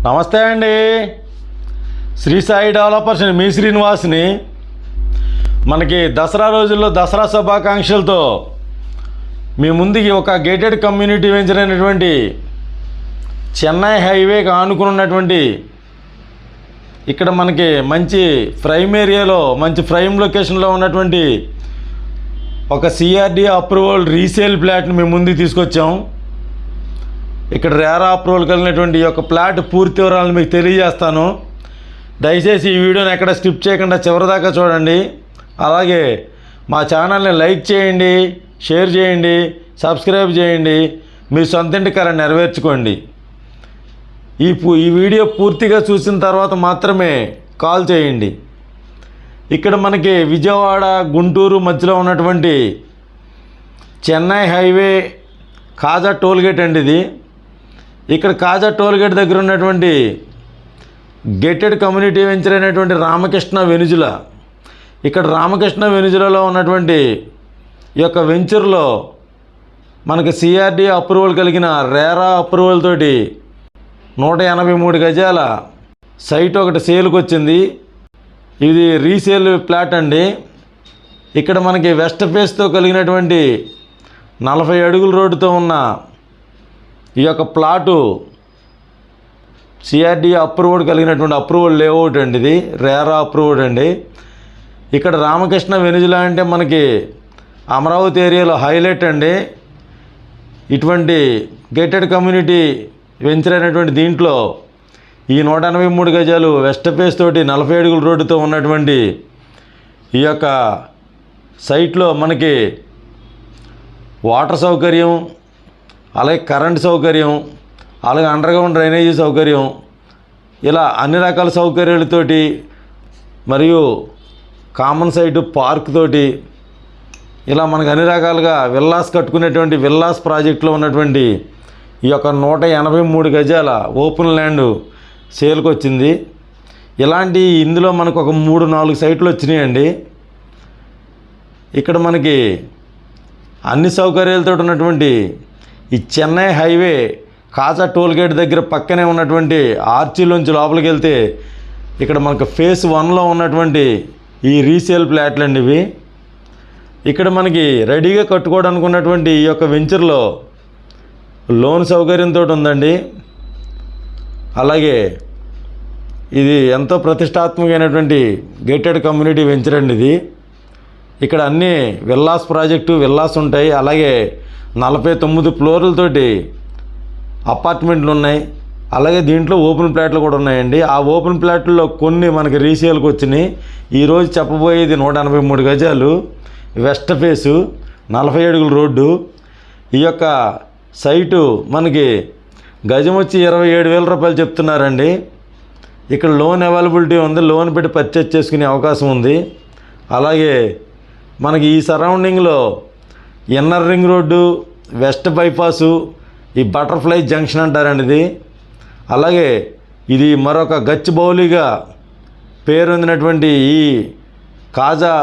నమస్తే అండి. శ్రీ సాయి డెవలపర్స్ మీ శ్రీనివాస్ని. మనకి దసరా రోజుల్లో దసరా శుభాకాంక్షలతో మీ ముందుకి ఒక గేటెడ్ కమ్యూనిటీ వెంచర్ అయినటువంటి చెన్నై హైవేకి ఆనుకున్నటువంటి ఇక్కడ మనకి మంచి ప్రైమ్ ఏరియాలో మంచి ప్రైమ్ లొకేషన్లో ఉన్నటువంటి ఒక సిఆర్డి అప్రూవల్ రీసేల్ ప్లాట్ని మేము ముందుకు తీసుకొచ్చాం. ఇక్కడ రేరా అప్రూవల్ కలిగినటువంటి ఈ యొక్క ప్లాట్ పూర్తి వివరాలను మీకు తెలియజేస్తాను. దయచేసి ఈ వీడియోని ఎక్కడ స్కిప్ చేయకుండా చివరిదాకా చూడండి. అలాగే మా ఛానల్ని లైక్ చేయండి, షేర్ చేయండి, సబ్స్క్రైబ్ చేయండి. మీ సొంతింటి కల నెరవేర్చుకోండి. ఈ వీడియో పూర్తిగా చూసిన తర్వాత మాత్రమే కాల్ చేయండి. ఇక్కడ మనకి విజయవాడ గుంటూరు మధ్యలో ఉన్నటువంటి చెన్నై హైవే కాజా టోల్గేట్ అండి ఇది. ఇక్కడ కాజా టోల్గేట్ దగ్గర ఉన్నటువంటి గేటెడ్ కమ్యూనిటీ వెంచర్ అయినటువంటి రామకృష్ణ వెనుజుల. ఇక్కడ రామకృష్ణ వెనుజులలో ఉన్నటువంటి ఈ యొక్క వెంచర్లో మనకి సిఆర్డి అప్రూవల్ కలిగిన రేరా అప్రూవల్ తోటి 183 గజాల సైట్ ఒకటి సేల్కి వచ్చింది. ఇది రీసేల్ ప్లాట్ అండి. ఇక్కడ మనకి వెస్ట్ ఫేస్తో కలిగినటువంటి 40 అడుగుల రోడ్డుతో ఉన్న ఈ యొక్క ప్లాటు సిఆర్డి అప్రూవ్డ్ కలిగినటువంటి అప్రూవల్ లేఅవుట్ అండి. ఇది రేరా అప్రూవ్డ్ అండి. ఇక్కడ రామకృష్ణ వెనుజుల అంటే మనకి అమరావతి ఏరియాలో హైలైట్ అండి. ఇటువంటి గేటెడ్ కమ్యూనిటీ వెంచర్ అయినటువంటి దీంట్లో ఈ 183 గజాలు వెస్ట్ ఫేస్ తోటి 40 అడుగుల రోడ్డుతో ఉన్నటువంటి ఈ యొక్క సైట్లో మనకి వాటర్ సౌకర్యం, అలాగే కరెంట్ సౌకర్యం, అలాగే అండర్గ్రౌండ్ డ్రైనేజీ సౌకర్యం, ఇలా అన్ని రకాల సౌకర్యాలతోటి మరియు కామన్ సైటు పార్క్ తోటి ఇలా మనకు అన్ని రకాలుగా విల్లాస్ కట్టుకునేటువంటి విల్లాస్ ప్రాజెక్టులో ఉన్నటువంటి ఈ యొక్క 183 గజాల ఓపెన్ ల్యాండ్ సేల్కి వచ్చింది. ఇలాంటి ఇందులో మనకు ఒక 3-4 సైట్లు వచ్చినాయండి. ఇక్కడ మనకి అన్ని సౌకర్యాలతో ఉన్నటువంటి ఈ చెన్నై హైవే కాజా టోల్గేట్ దగ్గర పక్కనే ఉన్నటువంటి ఆర్చీలోంచి లోపలికి వెళ్తే ఇక్కడ మనకు ఫేజ్ 1లో ఉన్నటువంటి ఈ రీసేల్ ప్లాట్లు అండి ఇవి. ఇక్కడ మనకి రెడీగా కట్టుకోవడానికి ఉన్నటువంటి ఈ యొక్క వెంచర్లో లోన్ సౌకర్యంతో ఉందండి. అలాగే ఇది ఎంతో ప్రతిష్టాత్మకమైనటువంటి గేటెడ్ కమ్యూనిటీ వెంచర్ అండి ఇది. ఇక్కడ అన్ని విల్లాస్ విల్లాస్ ఉంటాయి. అలాగే 49 ఫ్లోర్లతోటి అపార్ట్మెంట్లు ఉన్నాయి. అలాగే దీంట్లో ఓపెన్ ప్లాట్లు కూడా ఉన్నాయండి. ఆ ఓపెన్ ప్లాట్లలో కొన్ని మనకి రీసేల్కి వచ్చినాయి. ఈరోజు చెప్పబోయేది 183 గజాలు వెస్ట్ ఫేసు 40 అడుగుల రోడ్డు. ఈ యొక్క సైటు మనకి గజం వచ్చి 27,000 రూపాయలు చెప్తున్నారండి. ఇక్కడ లోన్ అవైలబిలిటీ ఉంది. లోన్ పెట్టి పర్చేజ్ చేసుకునే అవకాశం ఉంది. అలాగే మనకి ఈ సరౌండింగ్లో inner ring road, west bypass, ఈ బటర్ఫ్లై జంక్షన్ అంటారండి ఇది. అలాగే ఇది మరొక గచ్చిబౌలిగా పేరొందినటువంటి ఈ కాజా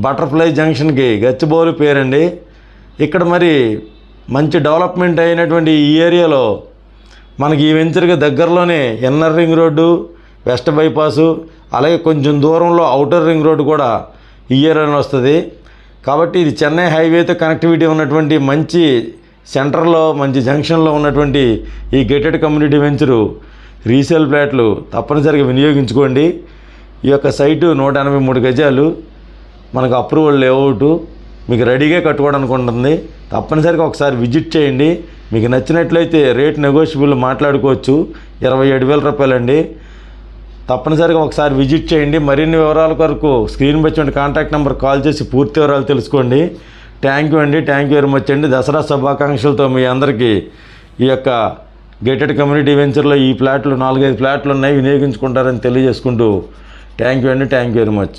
బటర్ఫ్లై జంక్షన్కి గచ్చిబౌలి పేరండి. ఇక్కడ మరి మంచి డెవలప్మెంట్ అయినటువంటి ఈ ఏరియాలో మనకి ఈ వెంచర్కి దగ్గరలోనే inner ring road, west bypass, అలాగే కొంచెం దూరంలో అవుటర్ రింగ్ రోడ్డు కూడా ఈ ఏరియాలో వస్తుంది. కాబట్టి ఇది చెన్నై హైవేతో కనెక్టివిటీ ఉన్నటువంటి మంచి సెంటర్లో మంచి జంక్షన్లో ఉన్నటువంటి ఈ గేటెడ్ కమ్యూనిటీ వెంచరు రీసేల్ ప్లాట్లు తప్పనిసరిగా వినియోగించుకోండి. ఈ యొక్క సైటు 183 గజాలు మనకు అప్రూవల్ లేఅవుట్ మీకు రెడీగా కట్టుకోవడానికి ఉంటుంది. తప్పనిసరిగా ఒకసారి విజిట్ చేయండి. మీకు నచ్చినట్లయితే రేట్ నెగోషియబుల్ మాట్లాడుకోవచ్చు. 27,000 రూపాయలండి. తప్పనిసరిగా ఒకసారి విజిట్ చేయండి. మరిన్ని వివరాల కొరకు స్క్రీన్ పై కాంటాక్ట్ నెంబర్ కాల్ చేసి పూర్తి వివరాలు తెలుసుకోండి. థ్యాంక్ యూ అండి. థ్యాంక్ యూ వెరీ మచ్ అండి. దసరా శుభాకాంక్షలతో మీ అందరికీ ఈ యొక్క గేటెడ్ కమ్యూనిటీ వెంచర్లో ఈ ఫ్లాట్లు 4-5 ఫ్లాట్లు ఉన్నాయి, వినియోగించుకుంటారని తెలియజేసుకుంటూ థ్యాంక్ యూ అండి. Thank you very much.